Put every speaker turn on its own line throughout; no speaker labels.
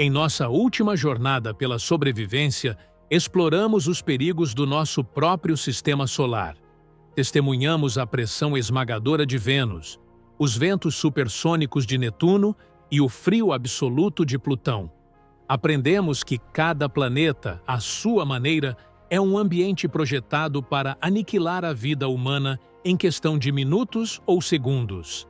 Em nossa última jornada pela sobrevivência, exploramos os perigos do nosso próprio sistema solar. Testemunhamos a pressão esmagadora de Vênus, os ventos supersônicos de Netuno e o frio absoluto de Plutão. Aprendemos que cada planeta, à sua maneira, é um ambiente projetado para aniquilar a vida humana em questão de minutos ou segundos.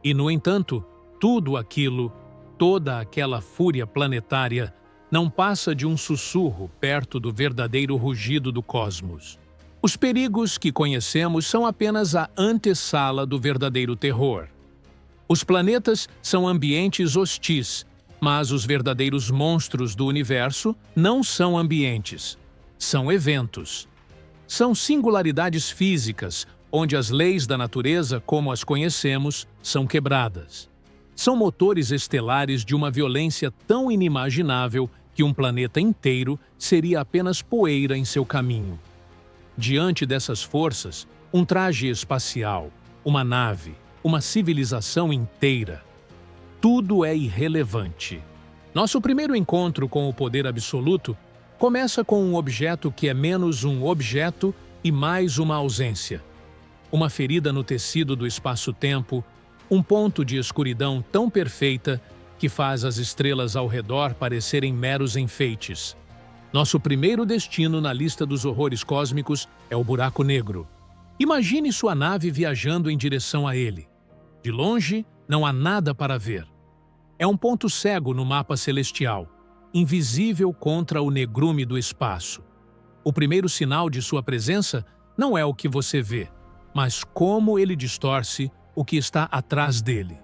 E, no entanto, tudo aquilo, toda aquela fúria planetária, não passa de um sussurro perto do verdadeiro rugido do cosmos. Os perigos que conhecemos são apenas a antessala do verdadeiro terror. Os planetas são ambientes hostis, mas os verdadeiros monstros do universo não são ambientes, são eventos. São singularidades físicas, onde as leis da natureza, como as conhecemos, são quebradas. São motores estelares de uma violência tão inimaginável que um planeta inteiro seria apenas poeira em seu caminho. Diante dessas forças, um traje espacial, uma nave, uma civilização inteira, tudo é irrelevante. Nosso primeiro encontro com o poder absoluto começa com um objeto que é menos um objeto e mais uma ausência. Uma ferida no tecido do espaço-tempo, um ponto de escuridão tão perfeita que faz as estrelas ao redor parecerem meros enfeites. Nosso primeiro destino na lista dos horrores cósmicos é o buraco negro. Imagine sua nave viajando em direção a ele. De longe, não há nada para ver. É um ponto cego no mapa celestial, invisível contra o negrume do espaço. O primeiro sinal de sua presença não é o que você vê, mas como ele distorce o que está atrás dele.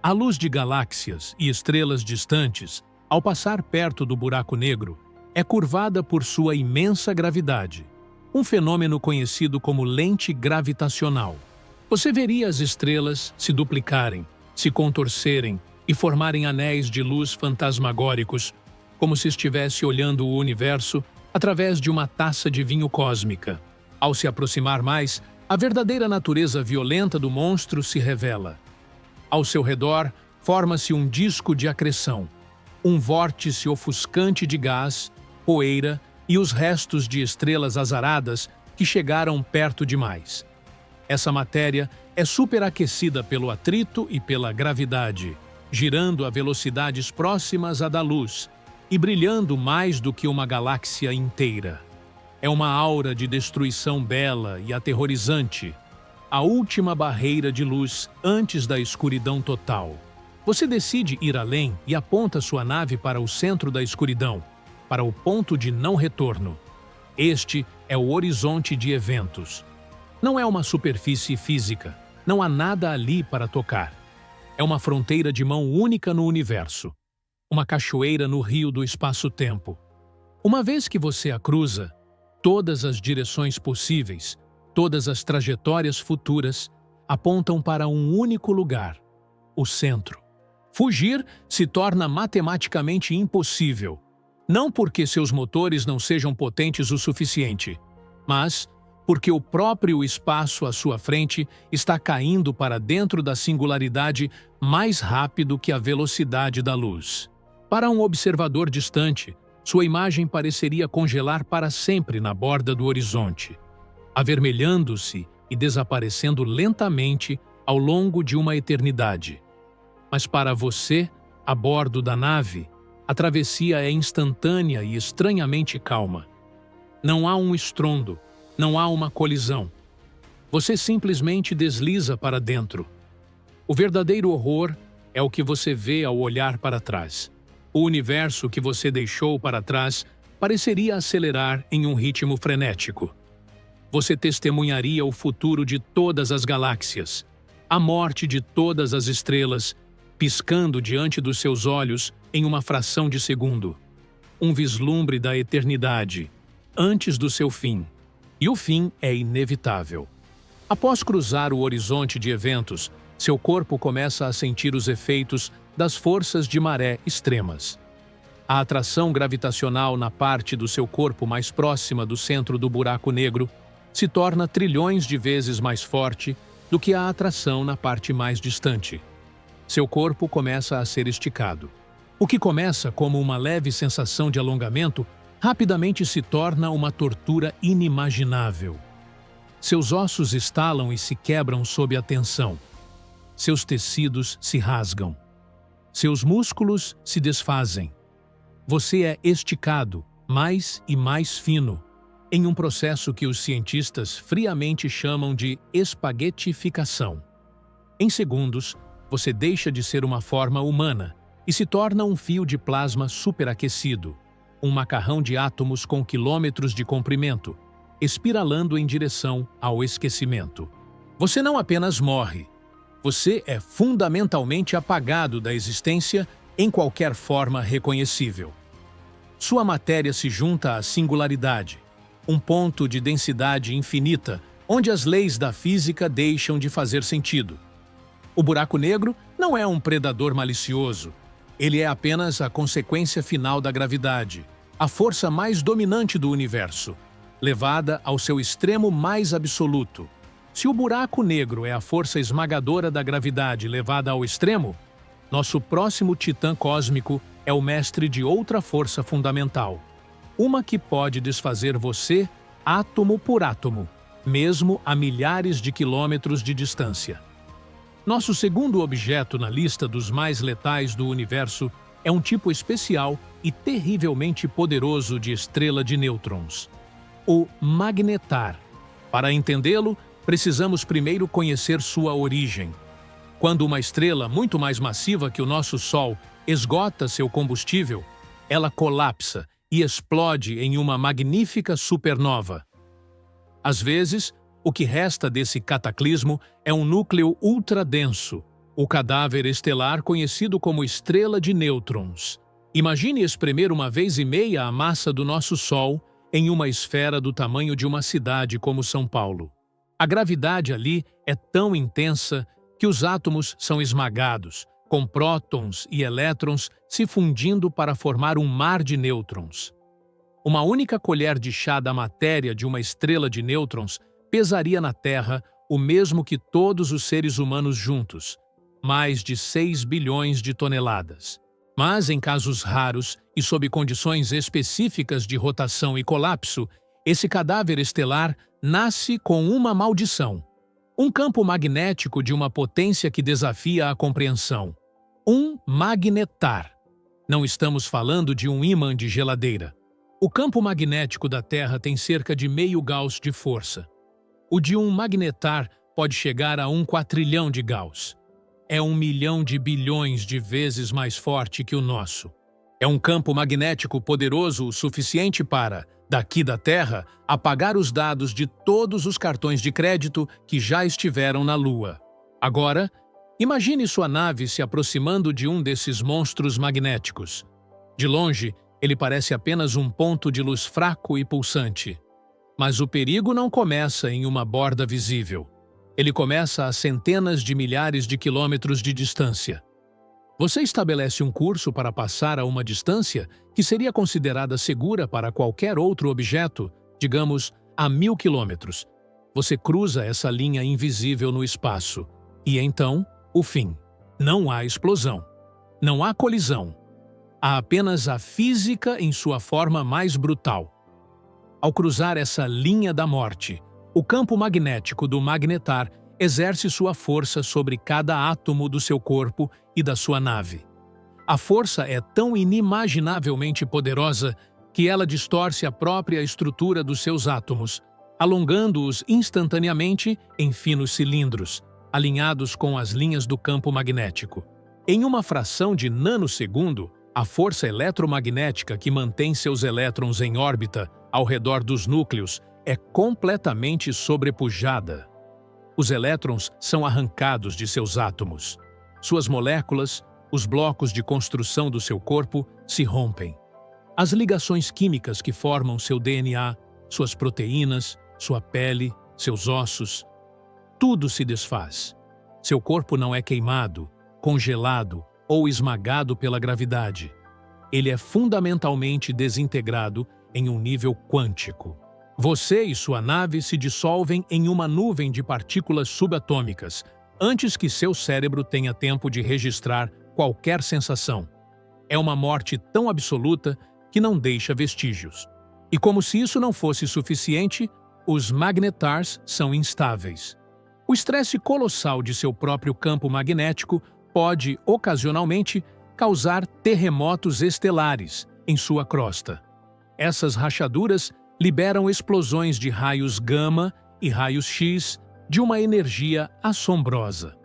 A luz de galáxias e estrelas distantes, ao passar perto do buraco negro, é curvada por sua imensa gravidade, um fenômeno conhecido como lente gravitacional. Você veria as estrelas se duplicarem, se contorcerem e formarem anéis de luz fantasmagóricos, como se estivesse olhando o universo através de uma taça de vinho cósmica. Ao se aproximar mais, a verdadeira natureza violenta do monstro se revela. Ao seu redor, forma-se um disco de acreção, um vórtice ofuscante de gás, poeira e os restos de estrelas azaradas que chegaram perto demais. Essa matéria é superaquecida pelo atrito e pela gravidade, girando a velocidades próximas à da luz e brilhando mais do que uma galáxia inteira. É uma aura de destruição bela e aterrorizante, a última barreira de luz antes da escuridão total. Você decide ir além e aponta sua nave para o centro da escuridão, para o ponto de não retorno. Este é o horizonte de eventos. Não é uma superfície física, não há nada ali para tocar. É uma fronteira de mão única no universo, uma cachoeira no rio do espaço-tempo. Uma vez que você a cruza, todas as direções possíveis, todas as trajetórias futuras, apontam para um único lugar, o centro. Fugir se torna matematicamente impossível, não porque seus motores não sejam potentes o suficiente, mas porque o próprio espaço à sua frente está caindo para dentro da singularidade mais rápido que a velocidade da luz. Para um observador distante, sua imagem pareceria congelar para sempre na borda do horizonte, avermelhando-se e desaparecendo lentamente ao longo de uma eternidade. Mas para você, a bordo da nave, a travessia é instantânea e estranhamente calma. Não há um estrondo, não há uma colisão. Você simplesmente desliza para dentro. O verdadeiro horror é o que você vê ao olhar para trás. O universo que você deixou para trás pareceria acelerar em um ritmo frenético. Você testemunharia o futuro de todas as galáxias, a morte de todas as estrelas, piscando diante dos seus olhos em uma fração de segundo. Um vislumbre da eternidade, antes do seu fim. E o fim é inevitável. Após cruzar o horizonte de eventos, seu corpo começa a sentir os efeitos das forças de maré extremas. A atração gravitacional na parte do seu corpo mais próxima do centro do buraco negro se torna trilhões de vezes mais forte do que a atração na parte mais distante. Seu corpo começa a ser esticado. O que começa como uma leve sensação de alongamento rapidamente se torna uma tortura inimaginável. Seus ossos estalam e se quebram sob a tensão. Seus tecidos se rasgam. Seus músculos se desfazem. Você é esticado, mais e mais fino, em um processo que os cientistas friamente chamam de espaguetificação. Em segundos, você deixa de ser uma forma humana e se torna um fio de plasma superaquecido, um macarrão de átomos com quilômetros de comprimento, espiralando em direção ao esquecimento. Você não apenas morre, você é fundamentalmente apagado da existência em qualquer forma reconhecível. Sua matéria se junta à singularidade, um ponto de densidade infinita onde as leis da física deixam de fazer sentido. O buraco negro não é um predador malicioso. Ele é apenas a consequência final da gravidade, a força mais dominante do universo, levada ao seu extremo mais absoluto. Se o buraco negro é a força esmagadora da gravidade levada ao extremo, nosso próximo titã cósmico é o mestre de outra força fundamental, uma que pode desfazer você átomo por átomo, mesmo a milhares de quilômetros de distância. Nosso segundo objeto na lista dos mais letais do universo é um tipo especial e terrivelmente poderoso de estrela de nêutrons, o magnetar. Para entendê-lo, precisamos primeiro conhecer sua origem. Quando uma estrela muito mais massiva que o nosso Sol esgota seu combustível, ela colapsa e explode em uma magnífica supernova. Às vezes, o que resta desse cataclismo é um núcleo ultradenso, o cadáver estelar conhecido como estrela de nêutrons. Imagine espremer 1,5 vezes a massa do nosso Sol em uma esfera do tamanho de uma cidade como São Paulo. A gravidade ali é tão intensa que os átomos são esmagados, com prótons e elétrons se fundindo para formar um mar de nêutrons. Uma única colher de chá da matéria de uma estrela de nêutrons pesaria na Terra o mesmo que todos os seres humanos juntos, mais de 6 bilhões de toneladas. Mas, em casos raros e sob condições específicas de rotação e colapso, esse cadáver estelar nasce com uma maldição. Um campo magnético de uma potência que desafia a compreensão. Um magnetar. Não estamos falando de um ímã de geladeira. O campo magnético da Terra tem cerca de meio Gauss de força. O de um magnetar pode chegar a 1 quatrilhão de Gauss. É 1 milhão de bilhões de vezes mais forte que o nosso. É um campo magnético poderoso o suficiente para, daqui da Terra, apagar os dados de todos os cartões de crédito que já estiveram na Lua. Agora, imagine sua nave se aproximando de um desses monstros magnéticos. De longe, ele parece apenas um ponto de luz fraco e pulsante. Mas o perigo não começa em uma borda visível. Ele começa a centenas de milhares de quilômetros de distância. Você estabelece um curso para passar a uma distância que seria considerada segura para qualquer outro objeto, digamos, a 1000 quilômetros. Você cruza essa linha invisível no espaço. E então, o fim. Não há explosão. Não há colisão. Há apenas a física em sua forma mais brutal. Ao cruzar essa linha da morte, o campo magnético do magnetar exerce sua força sobre cada átomo do seu corpo e da sua nave. A força é tão inimaginavelmente poderosa que ela distorce a própria estrutura dos seus átomos, alongando-os instantaneamente em finos cilindros, alinhados com as linhas do campo magnético. Em uma fração de nanosegundo, a força eletromagnética que mantém seus elétrons em órbita ao redor dos núcleos é completamente sobrepujada. Os elétrons são arrancados de seus átomos. Suas moléculas, os blocos de construção do seu corpo, se rompem. As ligações químicas que formam seu DNA, suas proteínas, sua pele, seus ossos, tudo se desfaz. Seu corpo não é queimado, congelado ou esmagado pela gravidade. Ele é fundamentalmente desintegrado em um nível quântico. Você e sua nave se dissolvem em uma nuvem de partículas subatômicas, antes que seu cérebro tenha tempo de registrar qualquer sensação. É uma morte tão absoluta que não deixa vestígios. E como se isso não fosse suficiente, os magnetars são instáveis. O estresse colossal de seu próprio campo magnético pode, ocasionalmente, causar terremotos estelares em sua crosta. Essas rachaduras liberam explosões de raios gama e raios X de uma energia assombrosa.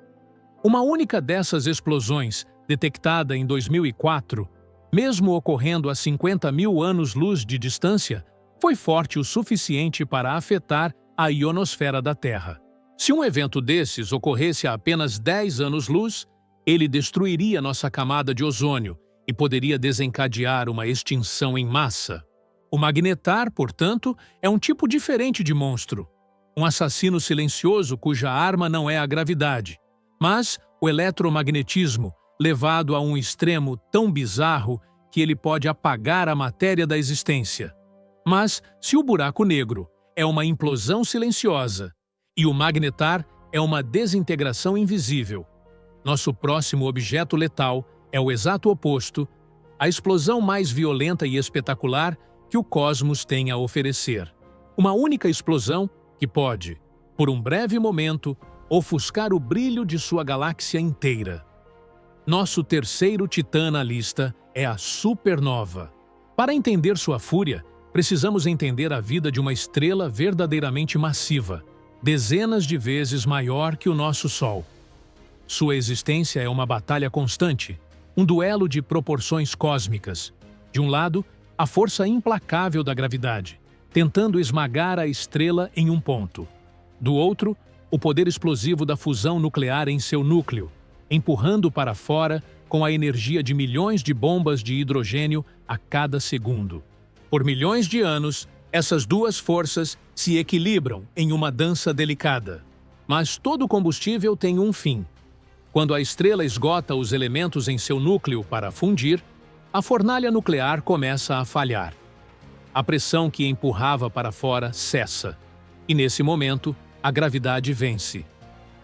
Uma única dessas explosões, detectada em 2004, mesmo ocorrendo a 50 mil anos-luz de distância, foi forte o suficiente para afetar a ionosfera da Terra. Se um evento desses ocorresse a apenas 10 anos-luz, ele destruiria nossa camada de ozônio e poderia desencadear uma extinção em massa. O magnetar, portanto, é um tipo diferente de monstro. Um assassino silencioso cuja arma não é a gravidade, mas o eletromagnetismo, levado a um extremo tão bizarro que ele pode apagar a matéria da existência. Mas, se o buraco negro é uma implosão silenciosa e o magnetar é uma desintegração invisível, nosso próximo objeto letal é o exato oposto, a explosão mais violenta e espetacular que o cosmos tem a oferecer. Uma única explosão que pode, por um breve momento, ofuscar o brilho de sua galáxia inteira. Nosso terceiro titã na lista é a supernova. Para entender sua fúria, precisamos entender a vida de uma estrela verdadeiramente massiva, dezenas de vezes maior que o nosso Sol. Sua existência é uma batalha constante, um duelo de proporções cósmicas. De um lado, a força implacável da gravidade, tentando esmagar a estrela em um ponto. Do outro, o poder explosivo da fusão nuclear em seu núcleo, empurrando para fora com a energia de milhões de bombas de hidrogênio a cada segundo. Por milhões de anos, essas duas forças se equilibram em uma dança delicada. Mas todo combustível tem um fim. Quando a estrela esgota os elementos em seu núcleo para fundir, a fornalha nuclear começa a falhar. A pressão que empurrava para fora cessa, e nesse momento, a gravidade vence.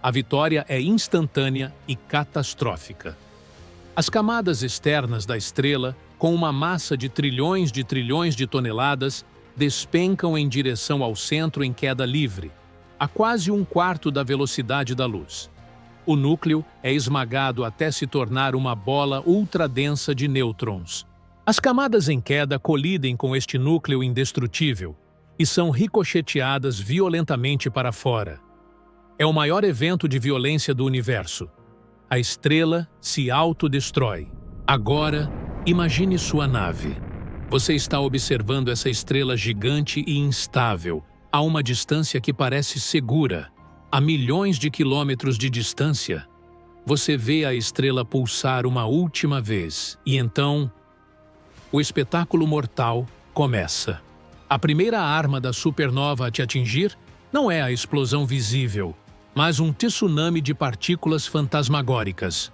A vitória é instantânea e catastrófica. As camadas externas da estrela, com uma massa de trilhões de toneladas, despencam em direção ao centro em queda livre, a quase um quarto da velocidade da luz. O núcleo é esmagado até se tornar uma bola ultradensa de nêutrons. As camadas em queda colidem com este núcleo indestrutível e são ricocheteadas violentamente para fora. É o maior evento de violência do universo. A estrela se autodestrói. Agora, imagine sua nave. Você está observando essa estrela gigante e instável, a uma distância que parece segura. A milhões de quilômetros de distância, você vê a estrela pulsar uma última vez e então o espetáculo mortal começa. A primeira arma da supernova a te atingir não é a explosão visível, mas um tsunami de partículas fantasmagóricas,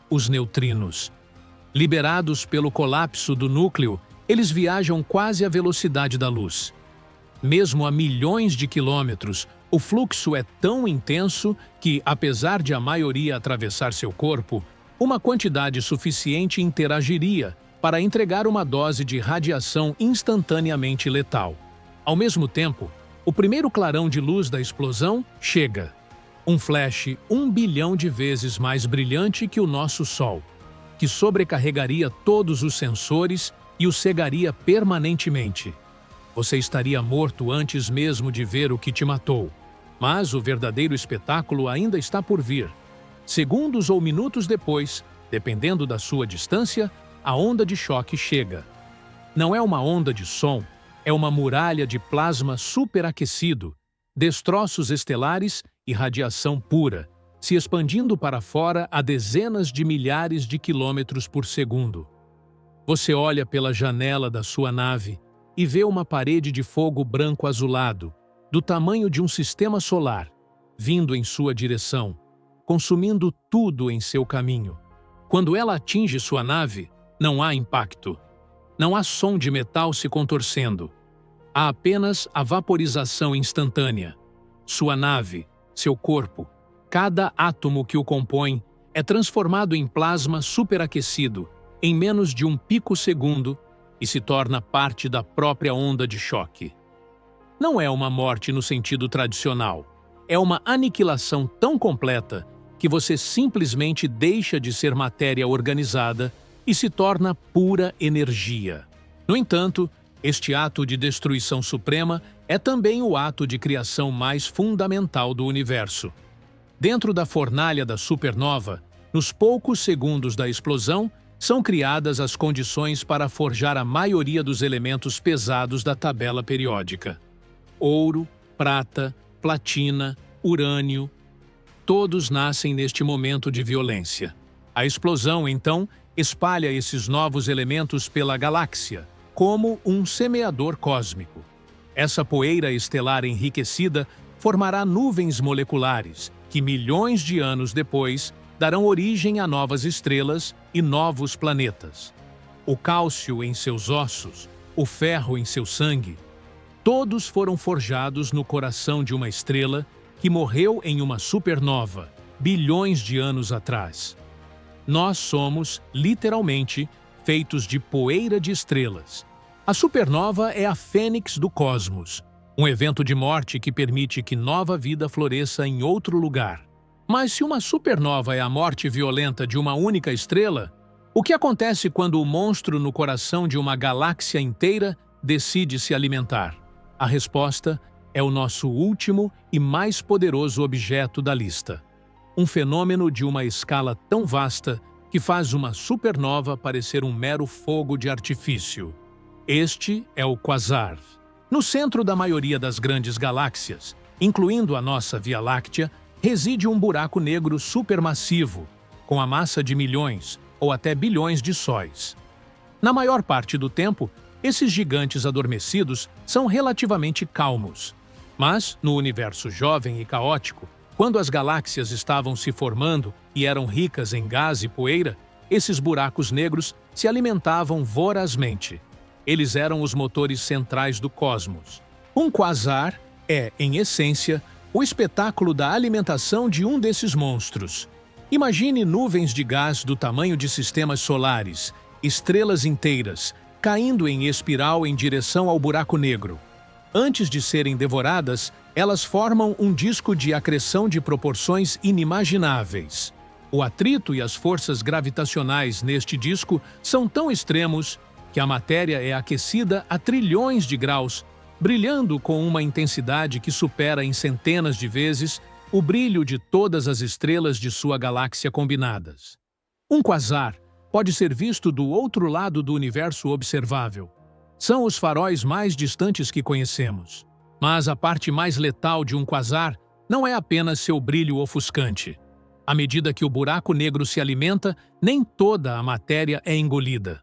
os neutrinos. Liberados pelo colapso do núcleo, eles viajam quase à velocidade da luz. Mesmo a milhões de quilômetros, o fluxo é tão intenso que, apesar de a maioria atravessar seu corpo, uma quantidade suficiente interagiria para entregar uma dose de radiação instantaneamente letal. Ao mesmo tempo, o primeiro clarão de luz da explosão chega. Um flash 1 bilhão de vezes mais brilhante que o nosso Sol, que sobrecarregaria todos os sensores e o cegaria permanentemente. Você estaria morto antes mesmo de ver o que te matou. Mas o verdadeiro espetáculo ainda está por vir. Segundos ou minutos depois, dependendo da sua distância, a onda de choque chega. Não é uma onda de som, é uma muralha de plasma superaquecido, destroços estelares e radiação pura, se expandindo para fora a dezenas de milhares de quilômetros por segundo. Você olha pela janela da sua nave e vê uma parede de fogo branco azulado, do tamanho de um sistema solar, vindo em sua direção, consumindo tudo em seu caminho. Quando ela atinge sua nave, não há impacto. Não há som de metal se contorcendo. Há apenas a vaporização instantânea. Sua nave, seu corpo, cada átomo que o compõe é transformado em plasma superaquecido, em menos de um picosegundo e se torna parte da própria onda de choque. Não é uma morte no sentido tradicional. É uma aniquilação tão completa que você simplesmente deixa de ser matéria organizada e se torna pura energia. No entanto, este ato de destruição suprema é também o ato de criação mais fundamental do universo. Dentro da fornalha da supernova, nos poucos segundos da explosão, são criadas as condições para forjar a maioria dos elementos pesados da tabela periódica. Ouro, prata, platina, urânio, todos nascem neste momento de violência. A explosão, então, espalha esses novos elementos pela galáxia, como um semeador cósmico. Essa poeira estelar enriquecida formará nuvens moleculares, que milhões de anos depois darão origem a novas estrelas e novos planetas. O cálcio em seus ossos, o ferro em seu sangue, todos foram forjados no coração de uma estrela que morreu em uma supernova, bilhões de anos atrás. Nós somos, literalmente, feitos de poeira de estrelas. A supernova é a fênix do cosmos, um evento de morte que permite que nova vida floresça em outro lugar. Mas se uma supernova é a morte violenta de uma única estrela, o que acontece quando o monstro no coração de uma galáxia inteira decide se alimentar? A resposta é o nosso último e mais poderoso objeto da lista. Um fenômeno de uma escala tão vasta que faz uma supernova parecer um mero fogo de artifício. Este é o quasar. No centro da maioria das grandes galáxias, incluindo a nossa Via Láctea, reside um buraco negro supermassivo, com a massa de milhões ou até bilhões de sóis. Na maior parte do tempo, esses gigantes adormecidos são relativamente calmos. Mas, no universo jovem e caótico, quando as galáxias estavam se formando e eram ricas em gás e poeira, esses buracos negros se alimentavam vorazmente. Eles eram os motores centrais do cosmos. Um quasar é, em essência, o espetáculo da alimentação de um desses monstros. Imagine nuvens de gás do tamanho de sistemas solares, estrelas inteiras, caindo em espiral em direção ao buraco negro. Antes de serem devoradas, elas formam um disco de acreção de proporções inimagináveis. O atrito e as forças gravitacionais neste disco são tão extremos que a matéria é aquecida a trilhões de graus, brilhando com uma intensidade que supera em centenas de vezes o brilho de todas as estrelas de sua galáxia combinadas. Um quasar pode ser visto do outro lado do universo observável. São os faróis mais distantes que conhecemos. Mas a parte mais letal de um quasar não é apenas seu brilho ofuscante. À medida que o buraco negro se alimenta, nem toda a matéria é engolida.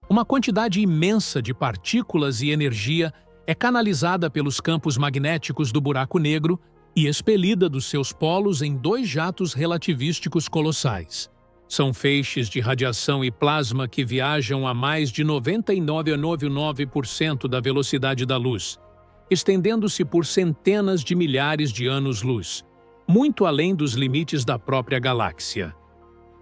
Uma quantidade imensa de partículas e energia é canalizada pelos campos magnéticos do buraco negro e expelida dos seus polos em dois jatos relativísticos colossais. São feixes de radiação e plasma que viajam a mais de 99,99% da velocidade da luz, estendendo-se por centenas de milhares de anos-luz, muito além dos limites da própria galáxia.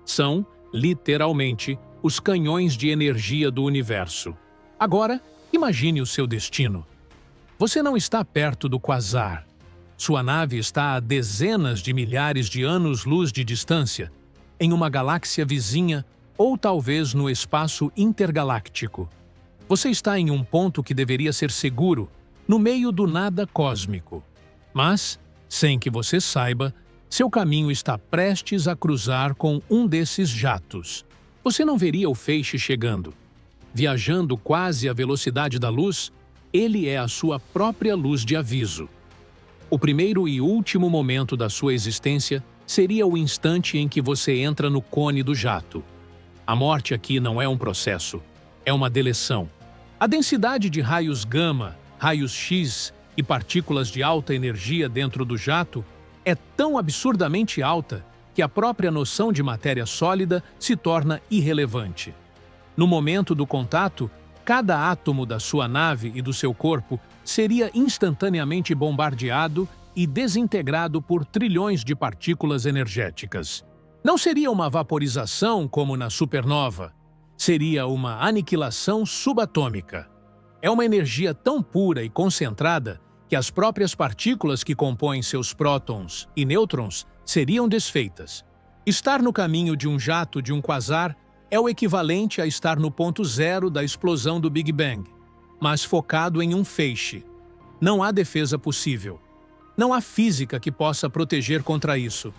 São, literalmente, os canhões de energia do universo. Agora, imagine o seu destino. Você não está perto do quasar. Sua nave está a dezenas de milhares de anos-luz de distância, em uma galáxia vizinha ou talvez no espaço intergaláctico. Você está em um ponto que deveria ser seguro, no meio do nada cósmico. Mas, sem que você saiba, seu caminho está prestes a cruzar com um desses jatos. Você não veria o feixe chegando. Viajando quase à velocidade da luz, ele é a sua própria luz de aviso. O primeiro e último momento da sua existência seria o instante em que você entra no cone do jato. A morte aqui não é um processo, é uma deleção. A densidade de raios gama, raios X e partículas de alta energia dentro do jato é tão absurdamente alta que a própria noção de matéria sólida se torna irrelevante. No momento do contato, cada átomo da sua nave e do seu corpo seria instantaneamente bombardeado e desintegrado por trilhões de partículas energéticas. Não seria uma vaporização como na supernova. Seria uma aniquilação subatômica. É uma energia tão pura e concentrada que as próprias partículas que compõem seus prótons e nêutrons seriam desfeitas. Estar no caminho de um jato de um quasar é o equivalente a estar no ponto zero da explosão do Big Bang, mas focado em um feixe. Não há defesa possível. Não há física que possa proteger contra isso.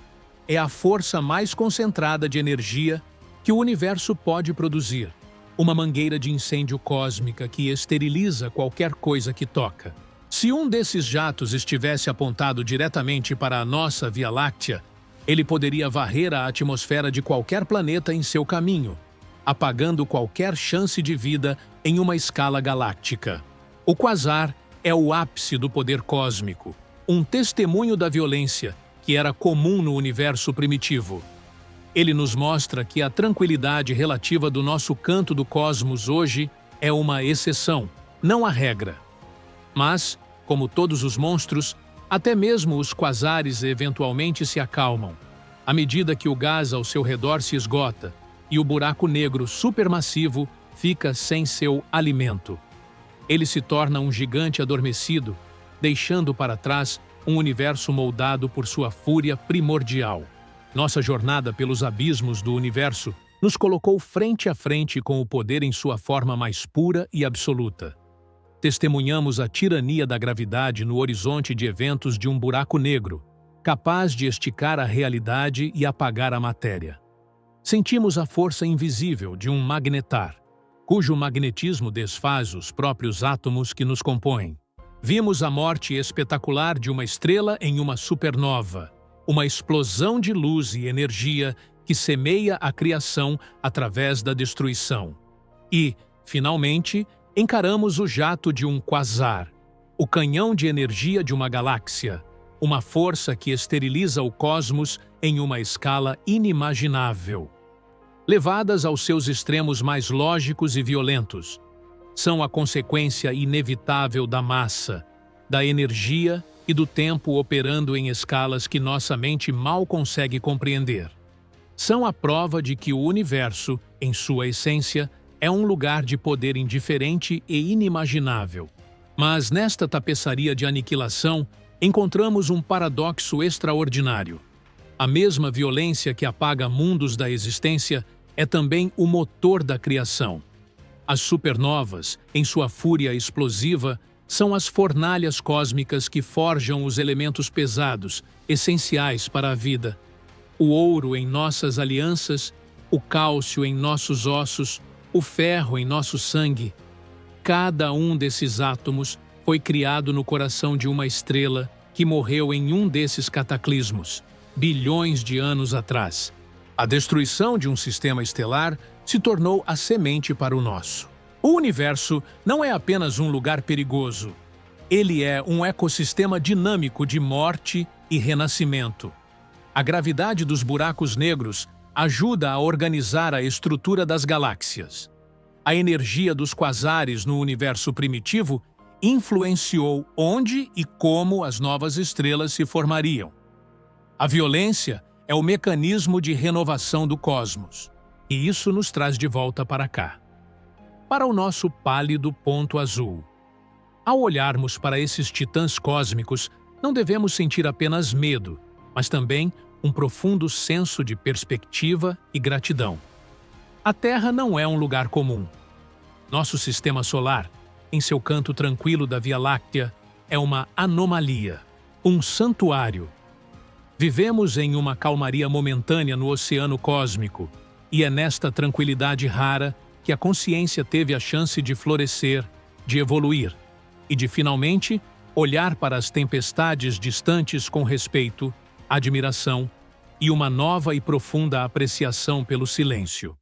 É a força mais concentrada de energia que o universo pode produzir. Uma mangueira de incêndio cósmica que esteriliza qualquer coisa que toca. Se um desses jatos estivesse apontado diretamente para a nossa Via Láctea, ele poderia varrer a atmosfera de qualquer planeta em seu caminho, apagando qualquer chance de vida em uma escala galáctica. O quasar é o ápice do poder cósmico, um testemunho da violência que era comum no universo primitivo. Ele nos mostra que a tranquilidade relativa do nosso canto do cosmos hoje é uma exceção, não a regra. Mas, como todos os monstros, até mesmo os quasares eventualmente se acalmam, à medida que o gás ao seu redor se esgota e o buraco negro supermassivo fica sem seu alimento. Ele se torna um gigante adormecido, deixando para trás um universo moldado por sua fúria primordial. Nossa jornada pelos abismos do universo nos colocou frente a frente com o poder em sua forma mais pura e absoluta. Testemunhamos a tirania da gravidade no horizonte de eventos de um buraco negro, capaz de esticar a realidade e apagar a matéria. Sentimos a força invisível de um magnetar, cujo magnetismo desfaz os próprios átomos que nos compõem. Vimos a morte espetacular de uma estrela em uma supernova, uma explosão de luz e energia que semeia a criação através da destruição. E, finalmente, encaramos o jato de um quasar, o canhão de energia de uma galáxia, uma força que esteriliza o cosmos em uma escala inimaginável. Levadas aos seus extremos mais lógicos e violentos, são a consequência inevitável da massa, da energia e do tempo operando em escalas que nossa mente mal consegue compreender. São a prova de que o universo, em sua essência, é um lugar de poder indiferente e inimaginável. Mas nesta tapeçaria de aniquilação, encontramos um paradoxo extraordinário. A mesma violência que apaga mundos da existência é também o motor da criação. As supernovas, em sua fúria explosiva, são as fornalhas cósmicas que forjam os elementos pesados, essenciais para a vida. O ouro em nossas alianças, o cálcio em nossos ossos, o ferro em nosso sangue. Cada um desses átomos foi criado no coração de uma estrela que morreu em um desses cataclismos, bilhões de anos atrás. A destruição de um sistema estelar se tornou a semente para o nosso. O universo não é apenas um lugar perigoso. Ele é um ecossistema dinâmico de morte e renascimento. A gravidade dos buracos negros ajuda a organizar a estrutura das galáxias. A energia dos quasares no universo primitivo influenciou onde e como as novas estrelas se formariam. A violência é o mecanismo de renovação do cosmos, e isso nos traz de volta para cá, para o nosso pálido ponto azul. Ao olharmos para esses titãs cósmicos, não devemos sentir apenas medo, mas também um profundo senso de perspectiva e gratidão. A Terra não é um lugar comum. Nosso sistema solar, em seu canto tranquilo da Via Láctea, é uma anomalia, um santuário. Vivemos em uma calmaria momentânea no oceano cósmico, e é nesta tranquilidade rara que a consciência teve a chance de florescer, de evoluir, e de finalmente olhar para as tempestades distantes com respeito, admiração e uma nova e profunda apreciação pelo silêncio.